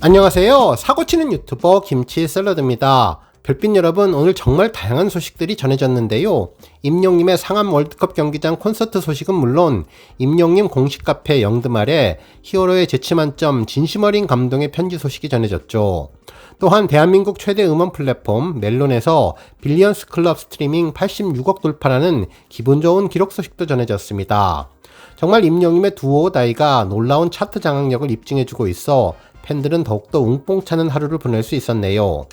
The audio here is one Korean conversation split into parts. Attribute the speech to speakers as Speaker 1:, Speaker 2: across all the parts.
Speaker 1: 안녕하세요. 사고치는 유튜버 김치샐러드입니다. 별빛 여러분, 오늘 정말 다양한 소식들이 전해졌는데요. 임영님의 상암 월드컵 경기장 콘서트 소식은 물론 임영님 공식 카페 영드말에 히어로의 재치만점 진심 어린 감동의 편지 소식이 전해졌죠. 또한 대한민국 최대 음원 플랫폼 멜론에서 빌리언스 클럽 스트리밍 86억 돌파라는 기분 좋은 기록 소식도 전해졌습니다. 정말 임영님의 두오 다이가 놀라운 차트 장악력을 입증해주고 있어 팬들은 더욱더 웅뽕 차는 하루를 보낼 수 있었네요.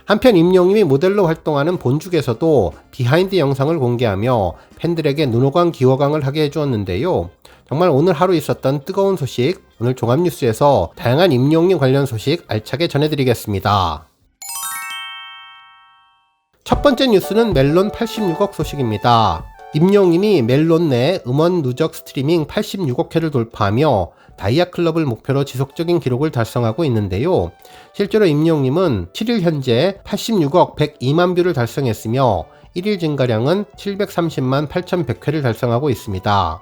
Speaker 1: 한편 임영님이 모델로 활동하는 본죽에서도 비하인드 영상을 공개하며 팬들에게 눈호강 기호강을 하게 해주었는데요. 정말 오늘 하루 있었던 뜨거운 소식, 오늘 종합뉴스에서 다양한 임영님 관련 소식 알차게 전해드리겠습니다. 첫 번째 뉴스는 멜론 86억 소식입니다. 임영님이 멜론 내 음원 누적 스트리밍 86억 회를 돌파하며 다이아 클럽을 목표로 지속적인 기록을 달성하고 있는데요. 실제로 임영님은 7일 현재 86억 102만 뷰를 달성했으며 1일 증가량은 730만 8100회를 달성하고 있습니다.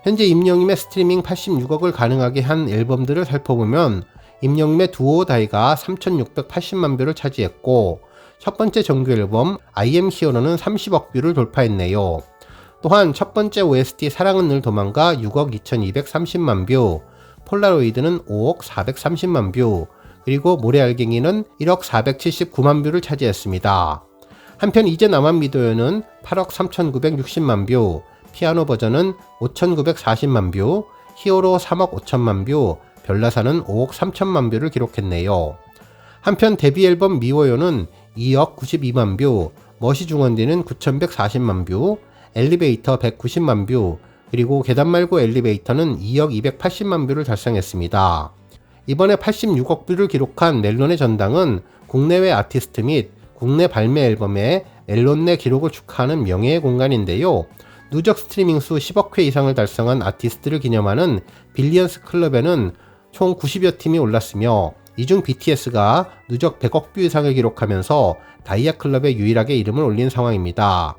Speaker 1: 현재 임영님의 스트리밍 86억을 가능하게 한 앨범들을 살펴보면 임영님의 두오 다이가 3680만 뷰를 차지했고 첫 번째 정규 앨범 I am hero는 30억 뷰를 돌파했네요. 또한 첫 번째 OST 사랑은 늘 도망가 6억 2230만 뷰, 폴라로이드는 5억 430만 뷰, 그리고 모래알갱이는 1억 479만 뷰를 차지했습니다. 한편 이제 나만 믿어요는 8억 3960만 뷰, 피아노 버전은 5940만 뷰, 히어로 3억 5천만 뷰, 별나사는 5억 3천만 뷰를 기록했네요. 한편 데뷔 앨범 미워요는 2억 92만 뷰, 머시 중원디는 9140만 뷰, 엘리베이터 190만 뷰, 그리고 계단 말고 엘리베이터는 2억 280만 뷰를 달성했습니다. 이번에 86억 뷰를 기록한 멜론의 전당은 국내외 아티스트 및 국내 발매 앨범의 멜론 내 기록을 축하하는 명예의 공간인데요. 누적 스트리밍 수 10억 회 이상을 달성한 아티스트를 기념하는 빌리언스 클럽에는 총 90여 팀이 올랐으며 이 중 BTS가 누적 100억 뷰 이상을 기록하면서 다이아 클럽에 유일하게 이름을 올린 상황입니다.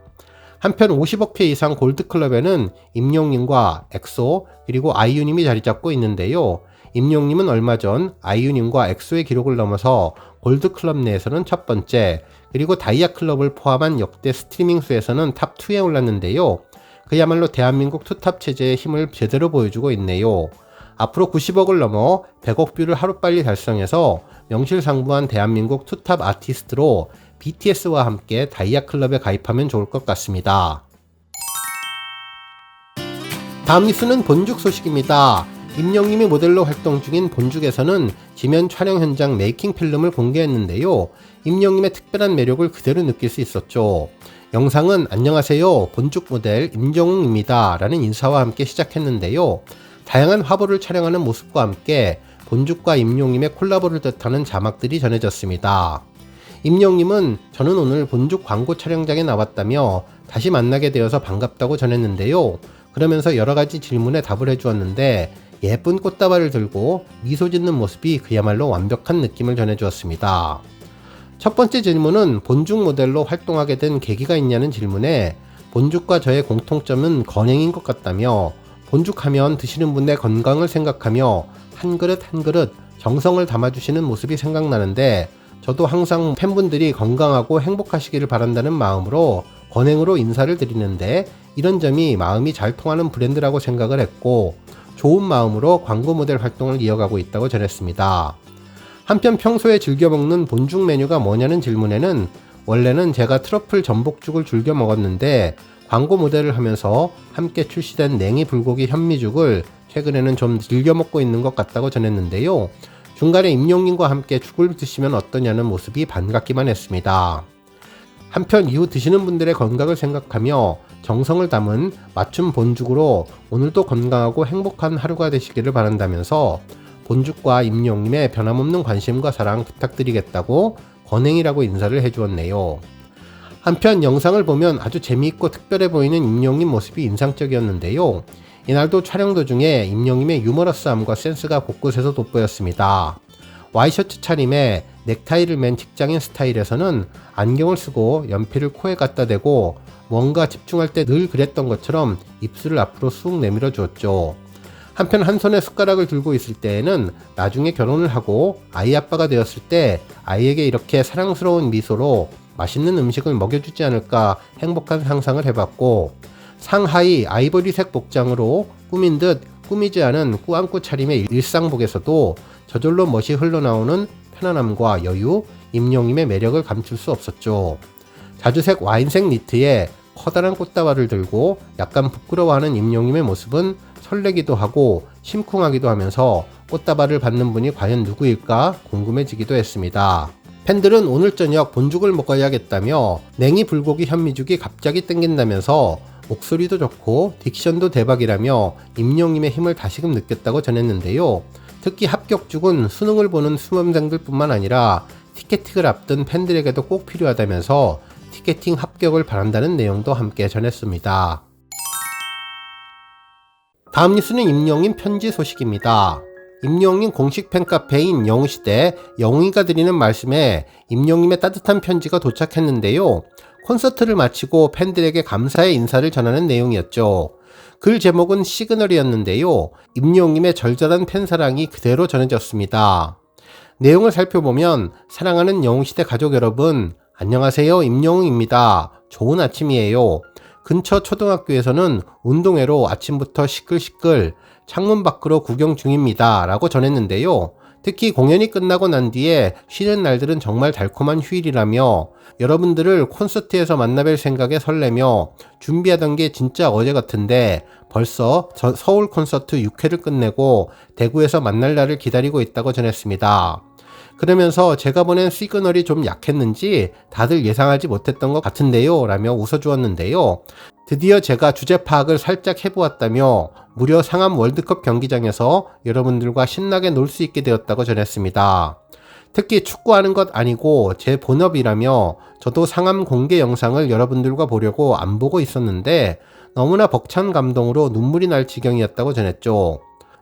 Speaker 1: 한편 50억 회 이상 골드클럽에는 임영님과 엑소 그리고 아이유님이 자리잡고 있는데요. 임영님은 얼마 전 아이유님과 엑소의 기록을 넘어서 골드클럽 내에서는 첫 번째, 그리고 다이아 클럽을 포함한 역대 스트리밍 수에서는 탑2에 올랐는데요. 그야말로 대한민국 투탑 체제의 힘을 제대로 보여주고 있네요. 앞으로 90억을 넘어 100억 뷰를 하루빨리 달성해서 명실상부한 대한민국 투탑 아티스트로 BTS와 함께 다이아 클럽에 가입하면 좋을 것 같습니다. 다음 뉴스는 본죽 소식입니다. 임영님이 모델로 활동 중인 본죽에서는 지면 촬영 현장 메이킹 필름을 공개했는데요. 임영님의 특별한 매력을 그대로 느낄 수 있었죠. 영상은 안녕하세요, 본죽 모델 임정웅입니다 라는 인사와 함께 시작했는데요. 다양한 화보를 촬영하는 모습과 함께 본죽과 임영님의 콜라보를 뜻하는 자막들이 전해졌습니다. 임영님은 저는 오늘 본죽 광고 촬영장에 나왔다며 다시 만나게 되어서 반갑다고 전했는데요. 그러면서 여러가지 질문에 답을 해주었는데 예쁜 꽃다발을 들고 미소 짓는 모습이 그야말로 완벽한 느낌을 전해주었습니다. 첫 번째 질문은 본죽 모델로 활동하게 된 계기가 있냐는 질문에 본죽과 저의 공통점은 건행인 것 같다며 본죽하면 드시는 분의 건강을 생각하며 한 그릇 한 그릇 정성을 담아주시는 모습이 생각나는데 저도 항상 팬분들이 건강하고 행복하시기를 바란다는 마음으로 건행으로 인사를 드리는데 이런 점이 마음이 잘 통하는 브랜드라고 생각을 했고 좋은 마음으로 광고 모델 활동을 이어가고 있다고 전했습니다. 한편 평소에 즐겨 먹는 본죽 메뉴가 뭐냐는 질문에는 원래는 제가 트러플 전복죽을 즐겨 먹었는데 광고 모델을 하면서 함께 출시된 냉이 불고기 현미죽을 최근에는 좀 즐겨 먹고 있는 것 같다고 전했는데요. 중간에 임영님과 함께 죽을 드시면 어떠냐는 모습이 반갑기만 했습니다. 한편 이후 드시는 분들의 건강을 생각하며 정성을 담은 맞춤 본죽으로 오늘도 건강하고 행복한 하루가 되시기를 바란다면서 본죽과 임영님의 변함없는 관심과 사랑 부탁드리겠다고 건행이라고 인사를 해주었네요. 한편 영상을 보면 아주 재미있고 특별해 보이는 임영님 모습이 인상적이었는데요. 이날도 촬영 도중에 임영님의 유머러스함과 센스가 곳곳에서 돋보였습니다. 와이셔츠 차림에 넥타이를 맨 직장인 스타일에서는 안경을 쓰고 연필을 코에 갖다 대고 뭔가 집중할 때 늘 그랬던 것처럼 입술을 앞으로 쑥 내밀어 주었죠. 한편 한 손에 숟가락을 들고 있을 때에는 나중에 결혼을 하고 아이 아빠가 되었을 때 아이에게 이렇게 사랑스러운 미소로 맛있는 음식을 먹여주지 않을까 행복한 상상을 해봤고, 상하이 아이보리색 복장으로 꾸민 듯 꾸미지 않은 꾸안꾸 차림의 일상복에서도 저절로 멋이 흘러나오는 편안함과 여유, 임영님의 매력을 감출 수 없었죠. 자주색 와인색 니트에 커다란 꽃다발을 들고 약간 부끄러워하는 임영님의 모습은 설레기도 하고 심쿵하기도 하면서 꽃다발을 받는 분이 과연 누구일까 궁금해지기도 했습니다. 팬들은 오늘 저녁 본죽을 먹어야겠다며 냉이 불고기 현미죽이 갑자기 땡긴다면서 목소리도 좋고 딕션도 대박이라며 임영님의 힘을 다시금 느꼈다고 전했는데요. 특히 합격죽은 수능을 보는 수험생들 뿐만 아니라 티켓팅을 앞둔 팬들에게도 꼭 필요하다면서 티켓팅 합격을 바란다는 내용도 함께 전했습니다. 다음 뉴스는 임영임 편지 소식입니다. 임영임 공식 팬카페인 영웅시대 영웅이가 드리는 말씀에 임영임의 따뜻한 편지가 도착했는데요. 콘서트를 마치고 팬들에게 감사의 인사를 전하는 내용이었죠. 글 제목은 시그널이었는데요. 임영임의 절절한 팬사랑이 그대로 전해졌습니다. 내용을 살펴보면 사랑하는 영웅시대 가족 여러분, 안녕하세요. 임영웅입니다. 좋은 아침이에요. 근처 초등학교에서는 운동회로 아침부터 시끌시끌 창문 밖으로 구경 중입니다. 라고 전했는데요. 특히 공연이 끝나고 난 뒤에 쉬는 날들은 정말 달콤한 휴일이라며 여러분들을 콘서트에서 만나뵐 생각에 설레며 준비하던 게 진짜 어제 같은데 벌써 서울 콘서트 6회를 끝내고 대구에서 만날 날을 기다리고 있다고 전했습니다. 그러면서 제가 보낸 시그널이 좀 약했는지 다들 예상하지 못했던 것 같은데요 라며 웃어주었는데요. 드디어 제가 주제 파악을 살짝 해보았다며 무려 상암 월드컵 경기장에서 여러분들과 신나게 놀 수 있게 되었다고 전했습니다. 특히 축구하는 것 아니고 제 본업이라며 저도 상암 공개 영상을 여러분들과 보려고 안 보고 있었는데 너무나 벅찬 감동으로 눈물이 날 지경이었다고 전했죠.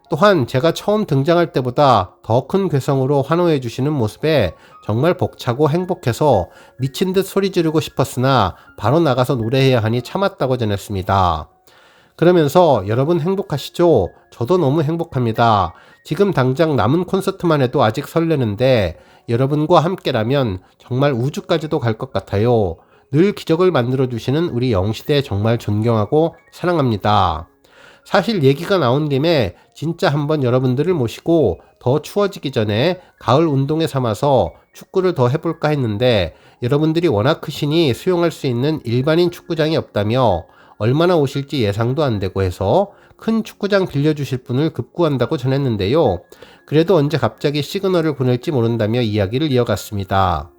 Speaker 1: 또한 제가 처음 등장할 때보다 더 큰 괴성으로 환호해 주시는 모습에 정말 벅차고 행복해서 미친 듯 소리 지르고 싶었으나 바로 나가서 노래해야 하니 참았다고 전했습니다. 그러면서 여러분 행복하시죠? 저도 너무 행복합니다. 지금 당장 남은 콘서트만 해도 아직 설레는데 여러분과 함께라면 정말 우주까지도 갈 것 같아요. 늘 기적을 만들어주시는 우리 영웅시대 정말 존경하고 사랑합니다. 사실 얘기가 나온 김에 진짜 한번 여러분들을 모시고 더 추워지기 전에 가을 운동회 삼아서 축구를 더 해볼까 했는데 여러분들이 워낙 크시니 수용할 수 있는 일반인 축구장이 없다며 얼마나 오실지 예상도 안 되고 해서 큰 축구장 빌려주실 분을 급구한다고 전했는데요. 그래도 언제 갑자기 시그널을 보낼지 모른다며 이야기를 이어갔습니다.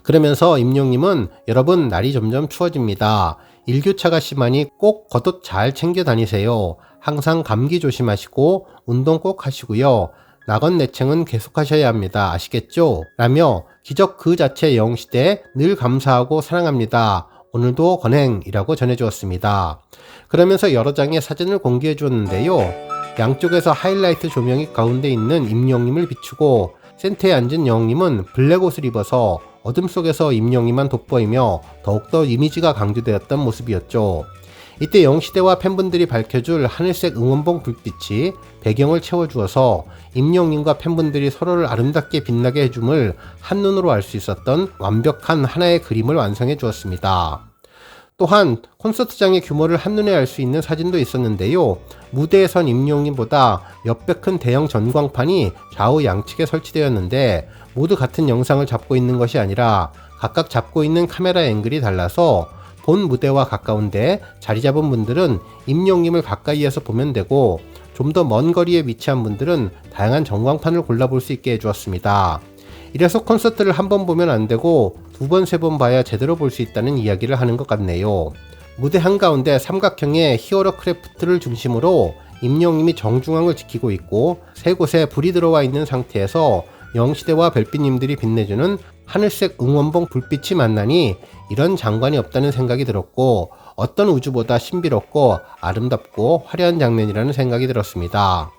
Speaker 1: 그러면서 임용님은 여러분 날이 점점 추워집니다. 일교차가 심하니 꼭 겉옷 잘 챙겨 다니세요. 항상 감기 조심하시고 운동 꼭 하시고요. 낙원내청은 계속 하셔야 합니다. 아시겠죠? 라며 기적 그 자체 영웅시대 늘 감사하고 사랑합니다. 오늘도 건행이라고 전해주었습니다. 그러면서 여러 장의 사진을 공개해 주었는데요. 양쪽에서 하이라이트 조명이 가운데 있는 임영님을 비추고 센터에 앉은 영웅님은 블랙 옷을 입어서 어둠 속에서 임영님만 돋보이며 더욱더 이미지가 강조되었던 모습이었죠. 이때 영웅시대와 팬분들이 밝혀줄 하늘색 응원봉 불빛이 배경을 채워주어서 임영님과 팬분들이 서로를 아름답게 빛나게 해줌을 한눈으로 알 수 있었던 완벽한 하나의 그림을 완성해 주었습니다. 또한 콘서트장의 규모를 한눈에 알 수 있는 사진도 있었는데요. 무대에 선 임영님보다 몇 배 큰 대형 전광판이 좌우 양측에 설치되었는데 모두 같은 영상을 잡고 있는 것이 아니라 각각 잡고 있는 카메라 앵글이 달라서 본 무대와 가까운데 자리 잡은 분들은 임영님을 가까이에서 보면 되고 좀 더 먼 거리에 위치한 분들은 다양한 전광판을 골라볼 수 있게 해주었습니다. 이래서 콘서트를 한 번 보면 안 되고 두 번, 세 번 봐야 제대로 볼 수 있다는 이야기를 하는 것 같네요. 무대 한가운데 삼각형의 히어로 크래프트를 중심으로 임영님이 정중앙을 지키고 있고 세 곳에 불이 들어와 있는 상태에서 영웅시대와 별빛님들이 빛내주는 하늘색 응원봉 불빛이 만나니 이런 장관이 없다는 생각이 들었고 어떤 우주보다 신비롭고 아름답고 화려한 장면이라는 생각이 들었습니다.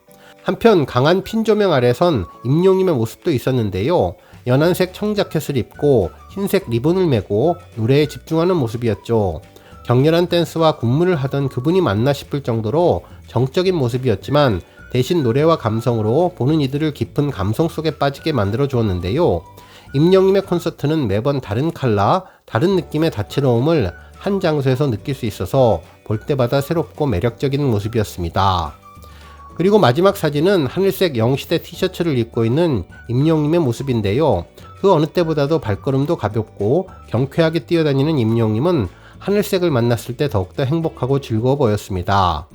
Speaker 1: 한편 강한 핀 조명 아래선 임영님의 모습도 있었는데요. 연한색 청자켓을 입고 흰색 리본을 메고 노래에 집중하는 모습이었죠. 격렬한 댄스와 군무를 하던 그분이 맞나 싶을 정도로 정적인 모습이었지만 대신 노래와 감성으로 보는 이들을 깊은 감성 속에 빠지게 만들어 주었는데요. 임영님의 콘서트는 매번 다른 컬러, 다른 느낌의 다채로움을 한 장소에서 느낄 수 있어서 볼 때마다 새롭고 매력적인 모습이었습니다. 그리고 마지막 사진은 하늘색 영시대 티셔츠를 입고 있는 임영님의 모습인데요. 그 어느 때보다도 발걸음도 가볍고 경쾌하게 뛰어다니는 임영님은 하늘색을 만났을 때 더욱더 행복하고 즐거워 보였습니다.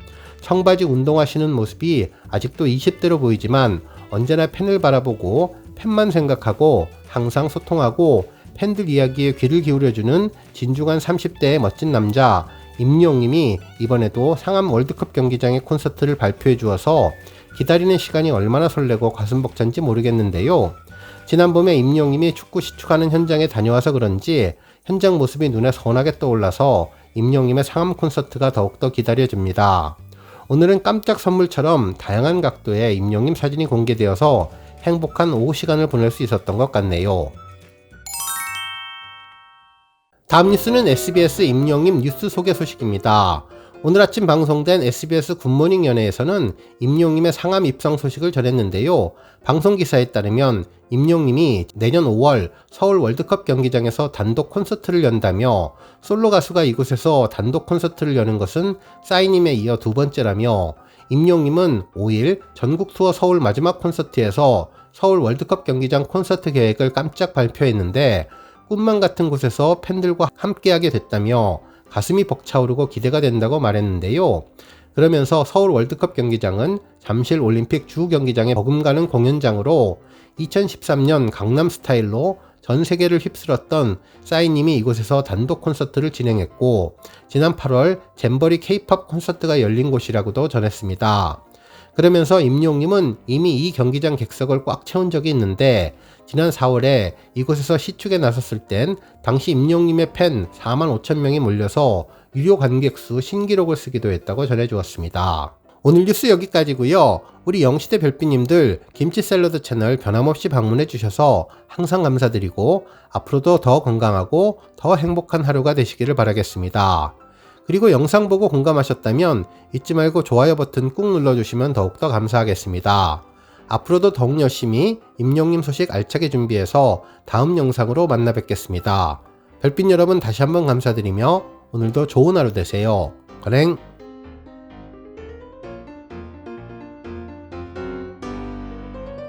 Speaker 1: 청바지 운동하시는 모습이 아직도 20대로 보이지만 언제나 팬을 바라보고 팬만 생각하고 항상 소통하고 팬들 이야기에 귀를 기울여주는 진중한 30대의 멋진 남자 임영님이 이번에도 상암 월드컵 경기장의 콘서트를 발표해 주어서 기다리는 시간이 얼마나 설레고 가슴 벅찬지 모르겠는데요. 지난 봄에 임영님이 축구 시축하는 현장에 다녀와서 그런지 현장 모습이 눈에 선하게 떠올라서 임영님의 상암 콘서트가 더욱더 기다려집니다. 오늘은 깜짝 선물처럼 다양한 각도의 임영님 사진이 공개되어서 행복한 오후 시간을 보낼 수 있었던 것 같네요. 다음 뉴스는 SBS 임영님 뉴스 소개 소식입니다. 오늘 아침 방송된 SBS 굿모닝 연예에서는 임영님의 상암 입성 소식을 전했는데요. 방송기사에 따르면 임영님이 내년 5월 서울 월드컵 경기장에서 단독 콘서트를 연다며 솔로 가수가 이곳에서 단독 콘서트를 여는 것은 싸이님에 이어 두 번째라며 임영님은 5일 전국 투어 서울 마지막 콘서트에서 서울 월드컵 경기장 콘서트 계획을 깜짝 발표했는데 꿈만 같은 곳에서 팬들과 함께하게 됐다며 가슴이 벅차오르고 기대가 된다고 말했는데요. 그러면서 서울 월드컵 경기장은 잠실 올림픽 주 경기장에 버금가는 공연장으로 2013년 강남 스타일로 전 세계를 휩쓸었던 싸이님이 이곳에서 단독 콘서트를 진행했고 지난 8월 잼버리 K-POP 콘서트가 열린 곳이라고도 전했습니다. 그러면서 임영님은 이미 이 경기장 객석을 꽉 채운 적이 있는데 지난 4월에 이곳에서 시축에 나섰을 땐 당시 임영님의 팬 4만 5천 명이 몰려서 유료 관객 수 신기록을 쓰기도 했다고 전해주었습니다. 오늘 뉴스 여기까지고요. 우리 영시대 별빛님들 김치 샐러드 채널 변함없이 방문해 주셔서 항상 감사드리고 앞으로도 더 건강하고 더 행복한 하루가 되시기를 바라겠습니다. 그리고 영상 보고 공감하셨다면 잊지 말고 좋아요 버튼 꾹 눌러주시면 더욱더 감사하겠습니다. 앞으로도 더욱 열심히 임영님 소식 알차게 준비해서 다음 영상으로 만나 뵙겠습니다. 별빛 여러분 다시 한번 감사드리며 오늘도 좋은 하루 되세요. 건행!